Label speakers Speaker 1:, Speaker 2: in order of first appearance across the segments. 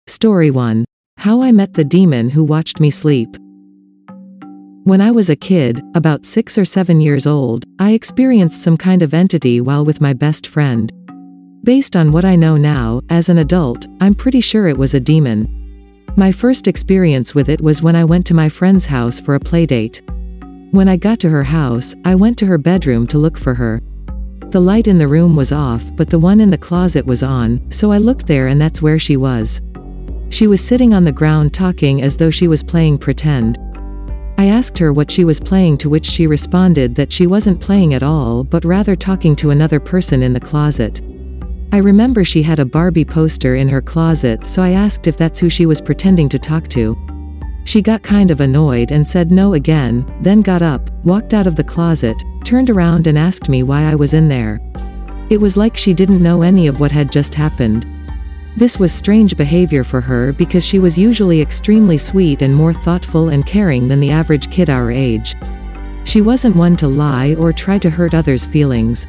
Speaker 1: Story 1. How I Met the Demon Who Watched Me Sleep. When I was a kid, about 6 or 7 years old, I experienced some kind of entity while with my best friend. Based on what I know now, as an adult, I'm pretty sure it was a demon. My first experience with it was when I went to my friend's house for a playdate. When I got to her house, I went to her bedroom to look for her. The light in the room was off, but the one in the closet was on, so I looked there and that's where she was. She was sitting on the ground talking as though she was playing pretend. I asked her what she was playing, to which she responded that she wasn't playing at all but rather talking to another person in the closet. I remember she had a Barbie poster in her closet, so I asked if that's who she was pretending to talk to. She got kind of annoyed and said no again, then got up, walked out of the closet, turned around and asked me why I was in there. It was like she didn't know any of what had just happened. This was strange behavior for her because she was usually extremely sweet and more thoughtful and caring than the average kid our age. She wasn't one to lie or try to hurt others' feelings.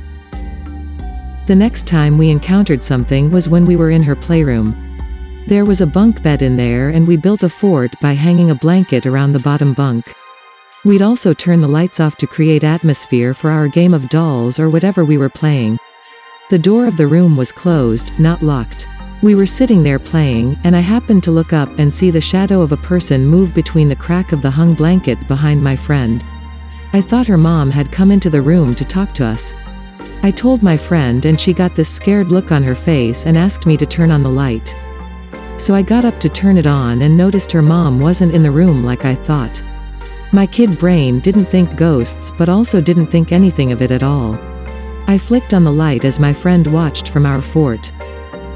Speaker 1: The next time we encountered something was when we were in her playroom. There was a bunk bed in there and we built a fort by hanging a blanket around the bottom bunk. We'd also turn the lights off to create atmosphere for our game of dolls or whatever we were playing. The door of the room was closed, not locked. We were sitting there playing, and I happened to look up and see the shadow of a person move between the crack of the hung blanket behind my friend. I thought her mom had come into the room to talk to us. I told my friend and she got this scared look on her face and asked me to turn on the light. So I got up to turn it on and noticed her mom wasn't in the room like I thought. My kid brain didn't think ghosts but also didn't think anything of it at all. I flicked on the light as my friend watched from our fort.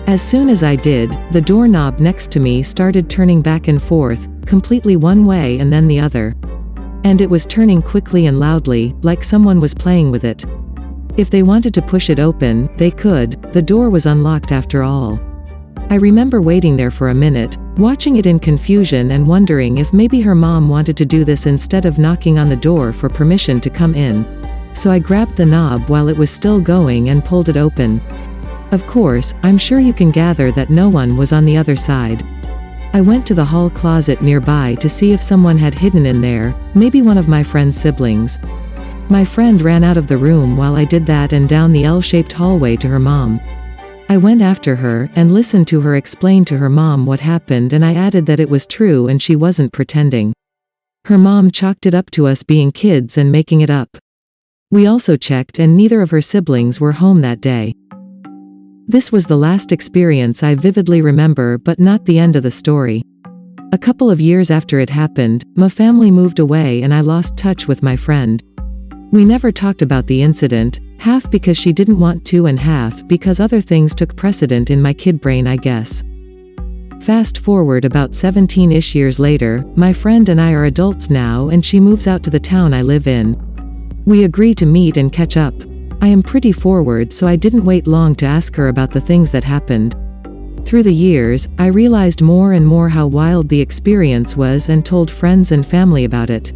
Speaker 1: As soon as I did, the doorknob next to me started turning back and forth, completely one way and then the other. And it was turning quickly and loudly, like someone was playing with it. If they wanted to push it open, they could. The door was unlocked after all. I remember waiting there for a minute, watching it in confusion and wondering if maybe her mom wanted to do this instead of knocking on the door for permission to come in. So I grabbed the knob while it was still going and pulled it open. Of course, I'm sure you can gather that no one was on the other side. I went to the hall closet nearby to see if someone had hidden in there, maybe one of my friend's siblings. My friend ran out of the room while I did that and down the L-shaped hallway to her mom. I went after her and listened to her explain to her mom what happened, and I added that it was true and she wasn't pretending. Her mom chalked it up to us being kids and making it up. We also checked and neither of her siblings were home that day. This was the last experience I vividly remember, but not the end of the story. A couple of years after it happened, my family moved away and I lost touch with my friend. We never talked about the incident, half because she didn't want to and half because other things took precedent in my kid brain, I guess. Fast forward about 17-ish years later, my friend and I are adults now and she moves out to the town I live in. We agree to meet and catch up. I am pretty forward, so I didn't wait long to ask her about the things that happened. Through the years, I realized more and more how wild the experience was and told friends and family about it.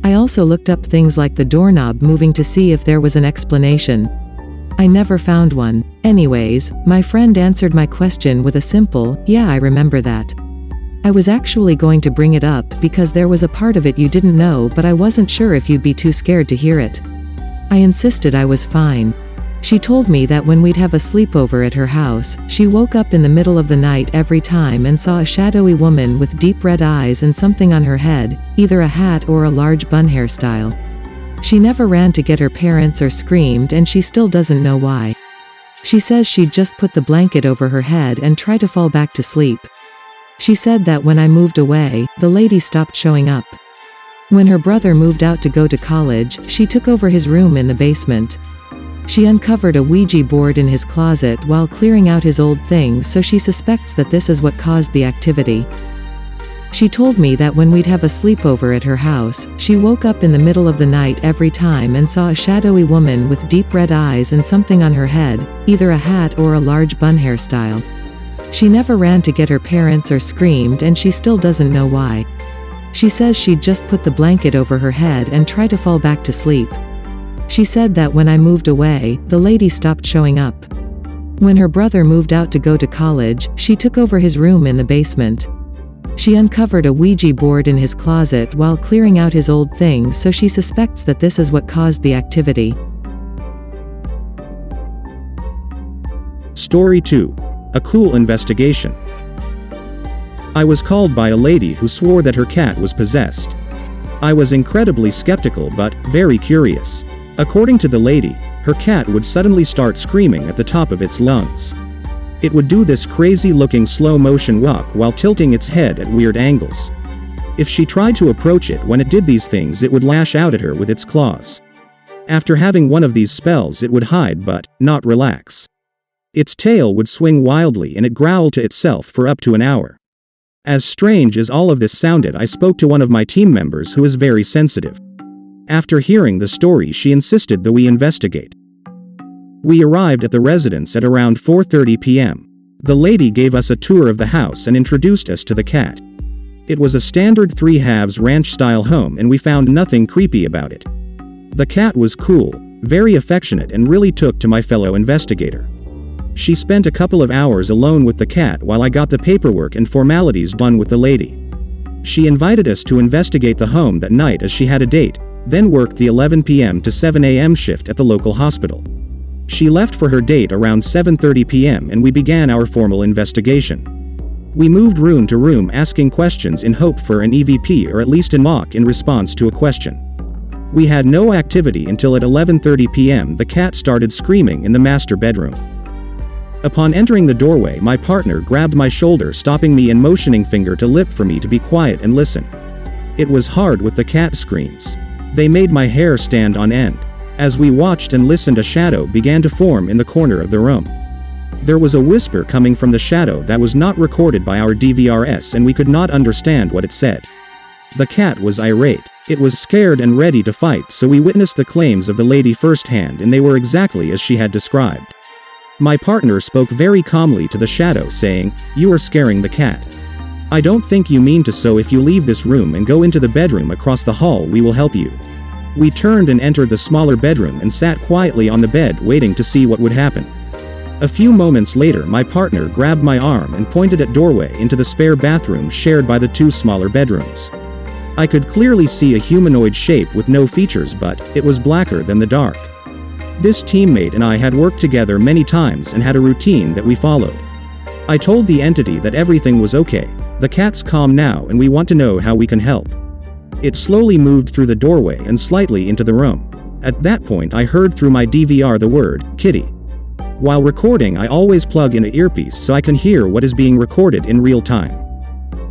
Speaker 1: I also looked up things like the doorknob moving to see if there was an explanation. I never found one. Anyways, my friend answered my question with a simple, "Yeah, I remember that." I was actually going to bring it up because there was a part of it you didn't know, but I wasn't sure if you'd be too scared to hear it. I insisted I was fine. She told me that when we'd have a sleepover at her house, she woke up in the middle of the night every time and saw a shadowy woman with deep red eyes and something on her head, either a hat or a large bun hairstyle. She never ran to get her parents or screamed, and she still doesn't know why. She says she'd just put the blanket over her head and try to fall back to sleep. She said that when I moved away, the lady stopped showing up. When her brother moved out to go to college, she took over his room in the basement. She uncovered a Ouija board in his closet while clearing out his old things, so she suspects that this is what caused the activity. She told me that when we'd have a sleepover at her house, she woke up in the middle of the night every time and saw a shadowy woman with deep red eyes and something on her head, either a hat or a large bun hairstyle. She never ran to get her parents or screamed, and she still doesn't know why. She says she'd just put the blanket over her head and try to fall back to sleep. She said that when I moved away, the lady stopped showing up. When her brother moved out to go to college, she took over his room in the basement. She uncovered a Ouija board in his closet while clearing out his old things, so she suspects that this is what caused the activity.
Speaker 2: Story 2. A cool investigation. I was called by a lady who swore that her cat was possessed. I was incredibly skeptical but very curious. According to the lady, her cat would suddenly start screaming at the top of its lungs. It would do this crazy-looking slow-motion walk while tilting its head at weird angles. If she tried to approach it when it did these things, it would lash out at her with its claws. After having one of these spells, it would hide but not relax. Its tail would swing wildly and it growled to itself for up to an hour. As strange as all of this sounded, I spoke to one of my team members who is very sensitive. After hearing the story, she insisted that we investigate. We arrived at the residence at around 4:30 p.m. The lady gave us a tour of the house and introduced us to the cat. It was a standard 3-halves ranch-style home and we found nothing creepy about it. The cat was cool, very affectionate, and really took to my fellow investigator. She spent a couple of hours alone with the cat while I got the paperwork and formalities done with the lady. She invited us to investigate the home that night as she had a date, then worked the 11 p.m. to 7 a.m. shift at the local hospital. She left for her date around 7:30 p.m. and we began our formal investigation. We moved room to room asking questions in hope for an EVP or at least a knock in response to a question. We had no activity until at 11:30 p.m. the cat started screaming in the master bedroom. Upon entering the doorway, my partner grabbed my shoulder, stopping me and motioning finger to lip for me to be quiet and listen. It was hard with the cat screams. They made my hair stand on end. As we watched and listened, a shadow began to form in the corner of the room. There was a whisper coming from the shadow that was not recorded by our DVRs and we could not understand what it said. The cat was irate. It was scared and ready to fight, so we witnessed the claims of the lady firsthand and they were exactly as she had described. My partner spoke very calmly to the shadow, saying, "You are scaring the cat. I don't think you mean to, so if you leave this room and go into the bedroom across the hall, we will help you." We turned and entered the smaller bedroom and sat quietly on the bed waiting to see what would happen. A few moments later, my partner grabbed my arm and pointed at doorway into the spare bathroom shared by the two smaller bedrooms. I could clearly see a humanoid shape with no features, but it was blacker than the dark. This teammate and I had worked together many times and had a routine that we followed. I told the entity that everything was okay, the cat's calm now and we want to know how we can help. It slowly moved through the doorway and slightly into the room. At that point I heard through my DVR the word, "kitty." While recording, I always plug in an earpiece so I can hear what is being recorded in real time.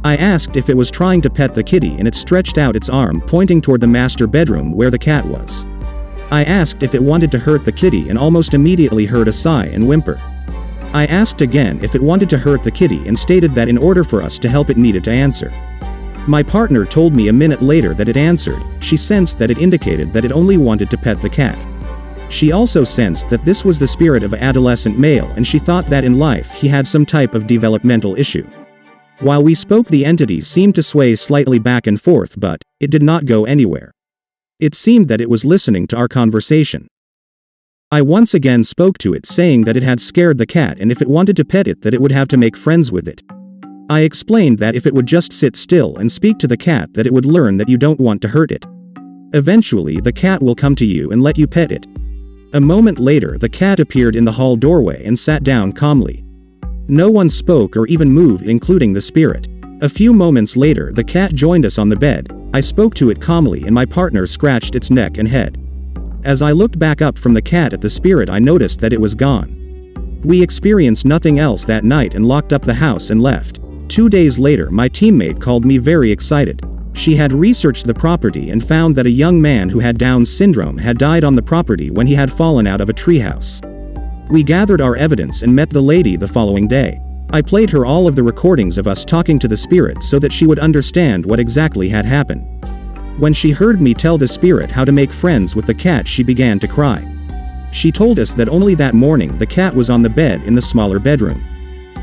Speaker 2: I asked if it was trying to pet the kitty and it stretched out its arm pointing toward the master bedroom where the cat was. I asked if it wanted to hurt the kitty and almost immediately heard a sigh and whimper. I asked again if it wanted to hurt the kitty and stated that in order for us to help it needed to answer. My partner told me a minute later that it answered. She sensed that it indicated that it only wanted to pet the cat. She also sensed that this was the spirit of an adolescent male and she thought that in life he had some type of developmental issue. While we spoke, the entity seemed to sway slightly back and forth, but it did not go anywhere. It seemed that it was listening to our conversation. I once again spoke to it, saying that it had scared the cat and if it wanted to pet it that it would have to make friends with it. I explained that if it would just sit still and speak to the cat that it would learn that you don't want to hurt it. Eventually the cat will come to you and let you pet it. A moment later the cat appeared in the hall doorway and sat down calmly. No one spoke or even moved, including the spirit. A few moments later the cat joined us on the bed. I spoke to it calmly and my partner scratched its neck and head. As I looked back up from the cat at the spirit, I noticed that it was gone. We experienced nothing else that night and locked up the house and left. 2 days later my teammate called me very excited. She had researched the property and found that a young man who had Down syndrome had died on the property when he had fallen out of a treehouse. We gathered our evidence and met the lady the following day. I played her all of the recordings of us talking to the spirit so that she would understand what exactly had happened. When she heard me tell the spirit how to make friends with the cat, she began to cry. She told us that only that morning the cat was on the bed in the smaller bedroom.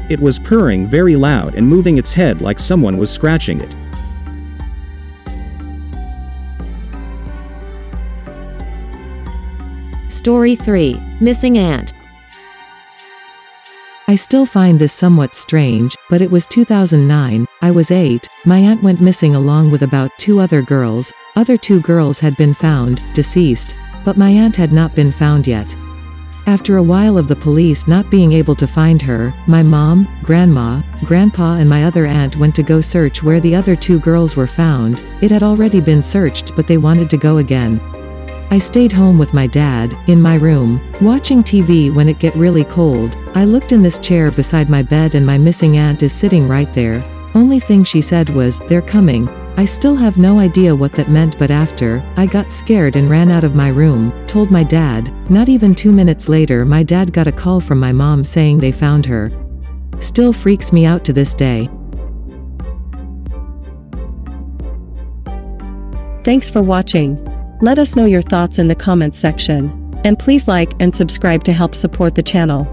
Speaker 2: It was purring very loud and moving its head like someone was scratching it.
Speaker 3: Story 3. Missing Ant.
Speaker 1: I still find this somewhat strange, but it was 2009, I was 8, my aunt went missing along with about 2 other girls, other 2 girls had been found, deceased, but my aunt had not been found yet. After a while of the police not being able to find her, my mom, grandma, grandpa and my other aunt went to go search where the other 2 girls were found. It had already been searched but they wanted to go again. I stayed home with my dad, in my room, watching TV when it get really cold. I looked in this chair beside my bed and my missing aunt is sitting right there. Only thing she said was, "They're coming." I still have no idea what that meant, but after, I got scared and ran out of my room, told my dad. Not even 2 minutes later my dad got a call from my mom saying they found her. Still freaks me out to this day.
Speaker 3: Thanks for watching. Let us know your thoughts in the comments section. And please like and subscribe to help support the channel.